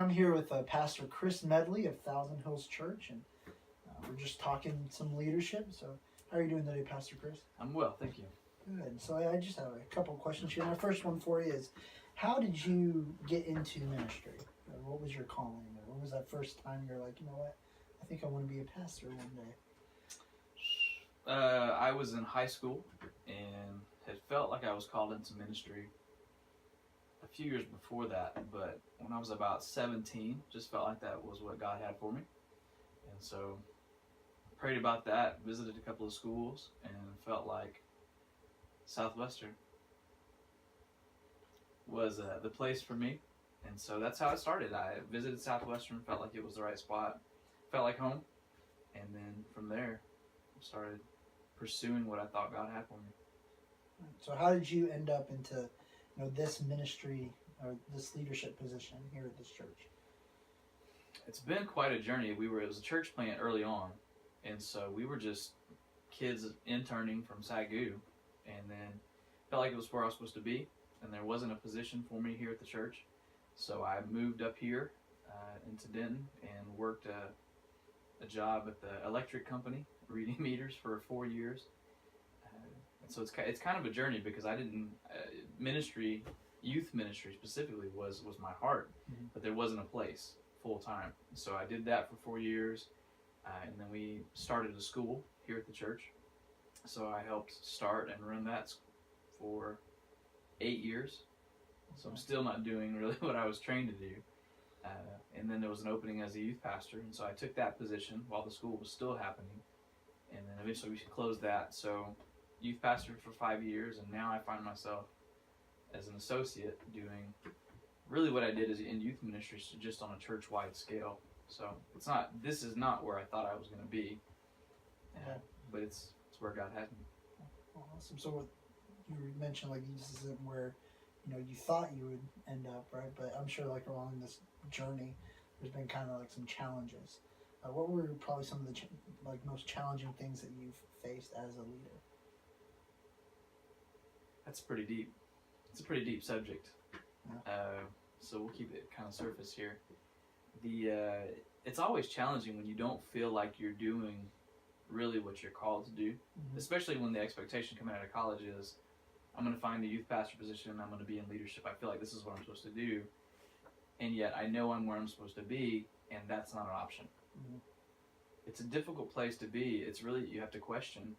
I'm here with Pastor Chris Medley of Thousand Hills Church, and we're just talking some leadership. So, how are you doing today, Pastor Chris? I'm well, thank you. Good. So, I just have a couple questions here. My first one for you is, how did you get into ministry? What was your calling? Or what was that first time you're like, you know what, I think I want to be a pastor one day? I was in high school and had felt like I was called into ministry a few years before that, but when I was about 17, just felt like that was what God had for me. And so prayed about that, visited a couple of schools, and felt like Southwestern was the place for me. And so that's how it started. I visited Southwestern, felt like it was the right spot, felt like home, and then from there started pursuing what I thought God had for me. So, how did you end up into this ministry or this leadership position here at this church? It's been quite a journey. It was a church plant early on, and so we were just kids interning from SAGU, and then felt like it was where I was supposed to be, and there wasn't a position for me here at the church. So I moved up here into Denton and worked a job at the electric company, reading meters for 4 years. And so it's kind of a journey because I didn't youth ministry specifically was my heart, but there wasn't a place full time. So I did that for 4 years, and then we started a school here at the church. So I helped start and run that for 8 years. So I'm still not doing really what I was trained to do. And then there was an opening as a youth pastor, and so I took that position while the school was still happening. And then eventually we closed that. So youth pastor for 5 years, and now I find myself as an associate doing really what I did is in youth ministry, so just on a church-wide scale. So this is not where I thought I was going to be, but it's where God had me. Awesome. So what you mentioned, like, this isn't where you thought you would end up, right? But I'm sure, like, along this journey, there's been kind of like some challenges. What were probably some of the most challenging things that you've faced as a leader? That's pretty deep. It's a pretty deep subject. Yeah. So we'll keep it kind of surface here. It's always challenging when you don't feel like you're doing really what you're called to do, especially when the expectation coming out of college is, I'm going to find a youth pastor position, I'm going to be in leadership, I feel like this is what I'm supposed to do, and yet I know I'm where I'm supposed to be, and that's not an option. It's a difficult place to be. It's really, you have to question,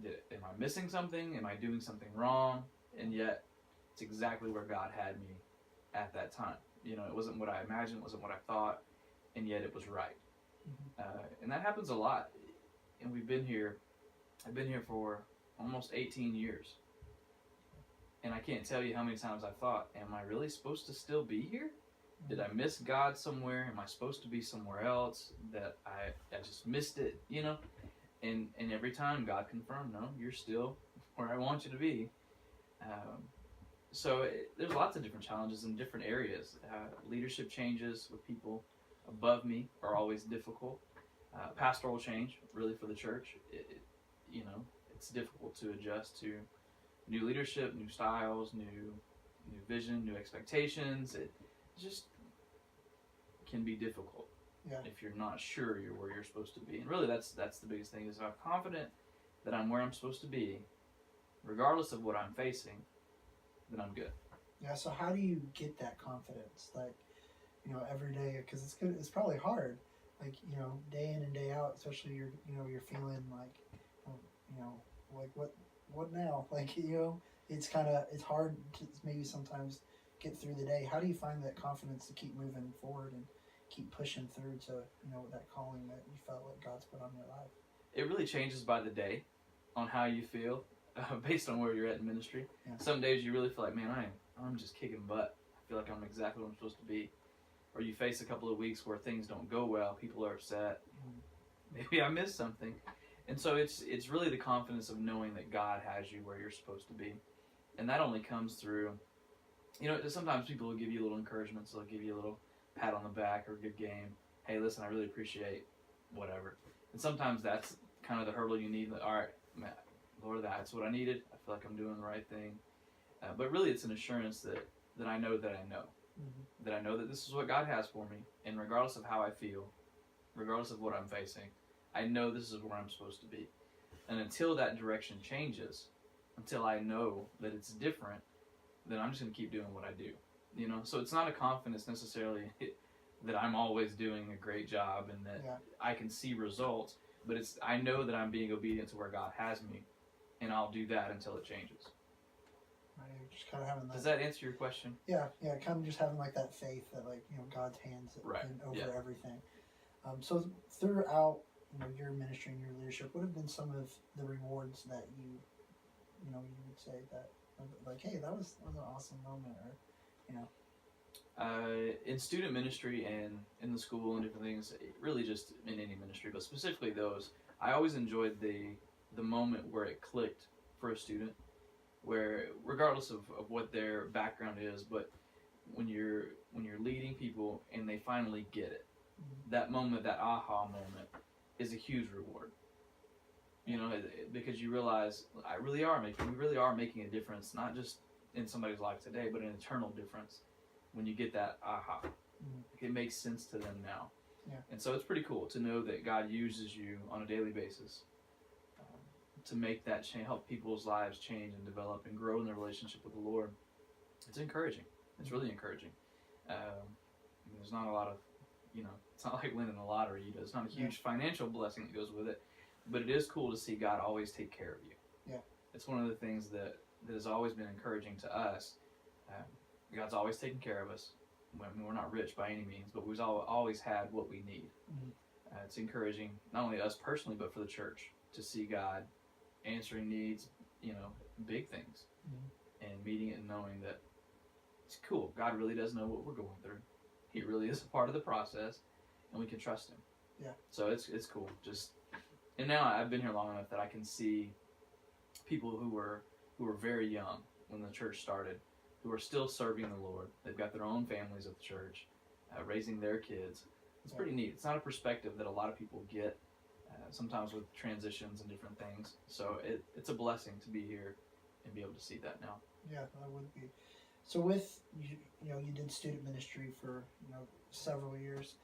am I missing something? Am I doing something wrong? And yet, it's exactly where God had me at that time. It wasn't what I imagined, it wasn't what I thought, and yet it was right. And that happens a lot. And I've been here for almost 18 years. And I can't tell you how many times I thought, am I really supposed to still be here? Did I miss God somewhere? Am I supposed to be somewhere else? That I just missed it, And every time God confirmed, no, you're still where I want you to be. So there's lots of different challenges in different areas. Leadership changes with people above me are always difficult. Pastoral change, really, for the church, it's difficult to adjust to new leadership, new styles, new vision, new expectations. It just can be difficult if you're not sure you're where you're supposed to be. And really, that's the biggest thing, is if I'm confident that I'm where I'm supposed to be, regardless of what I'm facing, then I'm good. Yeah. So how do you get that confidence, like, every day? Because it's probably hard, like, day in and day out. Especially you're feeling like, like what now? Like, it's hard to maybe sometimes get through the day. How do you find that confidence to keep moving forward and keep pushing through to that calling that you felt like God's put on your life? It really changes by the day on how you feel, based on where you're at in ministry. Yeah. Some days you really feel like, man, I'm just kicking butt. I feel like I'm exactly what I'm supposed to be. Or you face a couple of weeks where things don't go well, people are upset. Maybe I missed something. And so it's really the confidence of knowing that God has you where you're supposed to be. And that only comes through, sometimes people will give you little encouragements. They'll give you a little pat on the back or a good game. Hey, listen, I really appreciate whatever. And sometimes that's kind of the hurdle you need. All right, man, Lord, that's what I needed. I feel like I'm doing the right thing. But really, it's an assurance that I know that I know. that I know that this is what God has for me, and regardless of how I feel, regardless of what I'm facing, I know this is where I'm supposed to be. And until that direction changes, until I know that it's different, then I'm just going to keep doing what I do. You know, so it's not a confidence necessarily that I'm always doing a great job and that I can see results, but it's I know that I'm being obedient to where God has me, and I'll do that until it changes. Right, just kind of having that. Does that answer your question? Yeah, kind of just having like that faith that like God's hands over everything. So throughout your ministry and your leadership, what have been some of the rewards that you would say that like, hey, that was an awesome moment, or in student ministry and in the school and different things, really just in any ministry, but specifically those, I always enjoyed the moment where it clicked for a student, where regardless of what their background is, but when you're leading people and they finally get it, that moment, that aha moment, is a huge reward. Because you realize we really are making a difference, not just in somebody's life today, but an eternal difference. When you get that aha, it makes sense to them now. Yeah. And so it's pretty cool to know that God uses you on a daily basis to make that change, help people's lives change and develop and grow in their relationship with the Lord. It's encouraging. It's really encouraging. There's not a lot of, it's not like winning the lottery. It's not a huge financial blessing that goes with it, but it is cool to see God always take care of you. Yeah. It's one of the things that has always been encouraging to us. God's always taken care of us. I mean, we're not rich by any means, but we've always had what we need. It's encouraging, not only us personally, but for the church to see God answering needs, big things, and meeting it and knowing that it's cool. God really does know what we're going through. He really is a part of the process, and we can trust Him. Yeah. So it's cool. And now I've been here long enough that I can see people who were very young when the church started, who are still serving the Lord. They've got their own families at the church, raising their kids. It's pretty neat. It's not a perspective that a lot of people get, sometimes with transitions and different things. So it's a blessing to be here and be able to see that now. Yeah, that would be. So with, you did student ministry for, several years,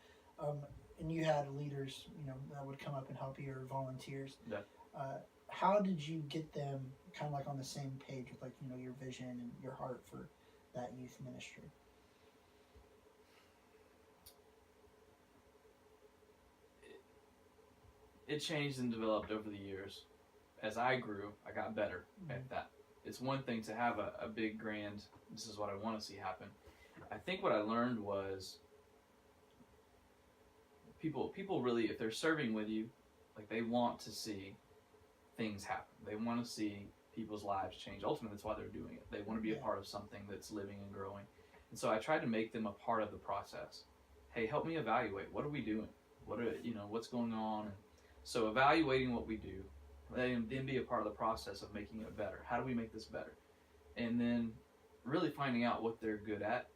and you had leaders, that would come up and help you, or volunteers. Yeah. How did you get them kind of like on the same page with like, your vision and your heart for that youth ministry? It changed and developed over the years. As I grew, I got better at that. It's one thing to have a big grand, this is what I want to see happen. I think what I learned was people really, if they're serving with you, like they want to see things happen. They want to see people's lives change. Ultimately, that's why they're doing it. They want to be a part of something that's living and growing. And so I tried to make them a part of the process. Hey, help me evaluate. What are we doing? What's going on? And so evaluating what we do, then be a part of the process of making it better. How do we make this better? And then really finding out what they're good at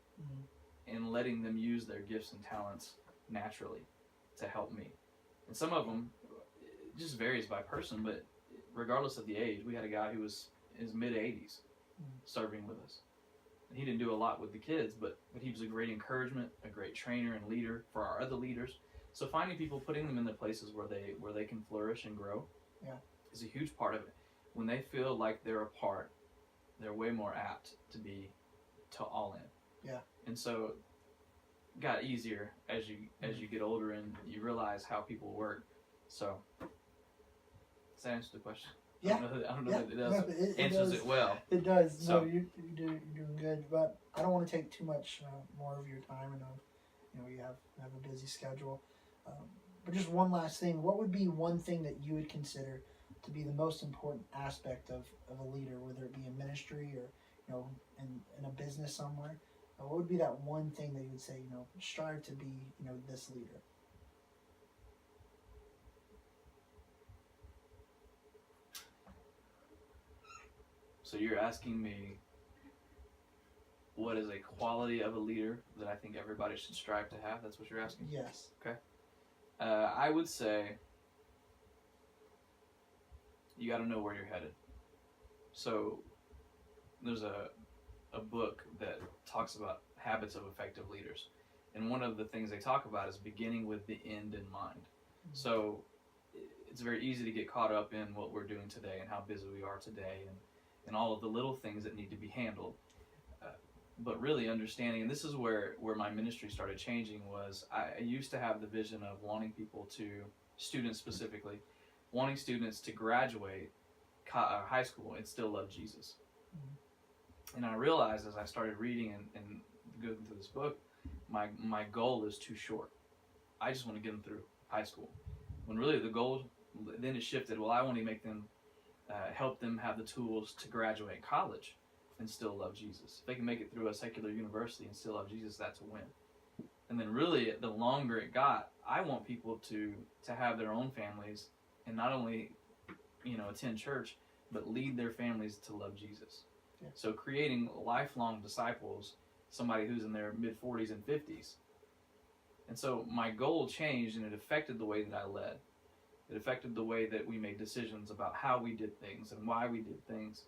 and letting them use their gifts and talents naturally to help me. And some of them, it just varies by person, but regardless of the age, we had a guy who was in his mid-80s serving with us. And he didn't do a lot with the kids, but he was a great encouragement, a great trainer and leader for our other leaders. So finding people, putting them in the places where they can flourish and grow is a huge part of it. When they feel like they're a part, they're way more apt to all in. Yeah. And so it got easier as you get older and you realize how people work. So does that answer the question? Yeah. I don't know that it does. No, it answers does. it well. It does. So, no, you're doing good. But I don't want to take too much more of your time. I know you have a busy schedule. But just one last thing. What would be one thing that you would consider to be the most important aspect of a leader, whether it be in ministry or in a business somewhere? What would be that one thing that you would say, strive to be, this leader? So you're asking me what is a quality of a leader that I think everybody should strive to have? That's what you're asking? Yes. Okay. I would say you got to know where you're headed. So there's a book that talks about habits of effective leaders. And one of the things they talk about is beginning with the end in mind. So it's very easy to get caught up in what we're doing today and how busy we are today, and all of the little things that need to be handled. But really understanding, and this is where my ministry started changing, was I used to have the vision of wanting people to, students specifically, wanting students to graduate high school and still love Jesus. And I realized as I started reading and going through this book, my goal is too short. I just want to get them through high school. When really the goal, then it shifted, well, I want to make them, help them have the tools to graduate college and still love Jesus. If they can make it through a secular university and still love Jesus, that's a win. And then really, the longer it got, I want people to have their own families and not only, attend church, but lead their families to love Jesus. Yeah. So creating lifelong disciples, somebody who's in their mid-40s and 50s. And so my goal changed, and it affected the way that I led. It affected the way that we made decisions about how we did things and why we did things.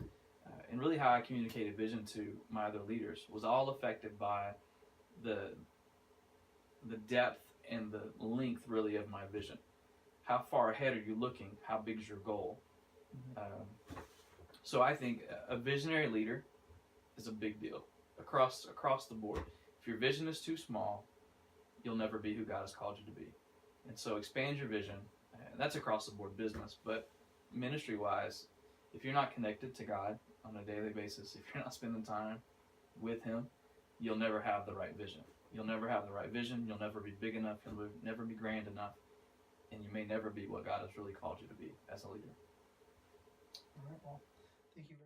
And really how I communicated vision to my other leaders was all affected by the depth and the length, really, of my vision. How far ahead are you looking? How big is your goal? So I think a visionary leader is a big deal across the board. If your vision is too small, you'll never be who God has called you to be. And so expand your vision. And that's across the board business, but ministry-wise, if you're not connected to God on a daily basis, if you're not spending time with Him, you'll never have the right vision. You'll never have the right vision. You'll never be big enough. You'll never be grand enough. And you may never be what God has really called you to be as a leader. All right, well, thank you very much.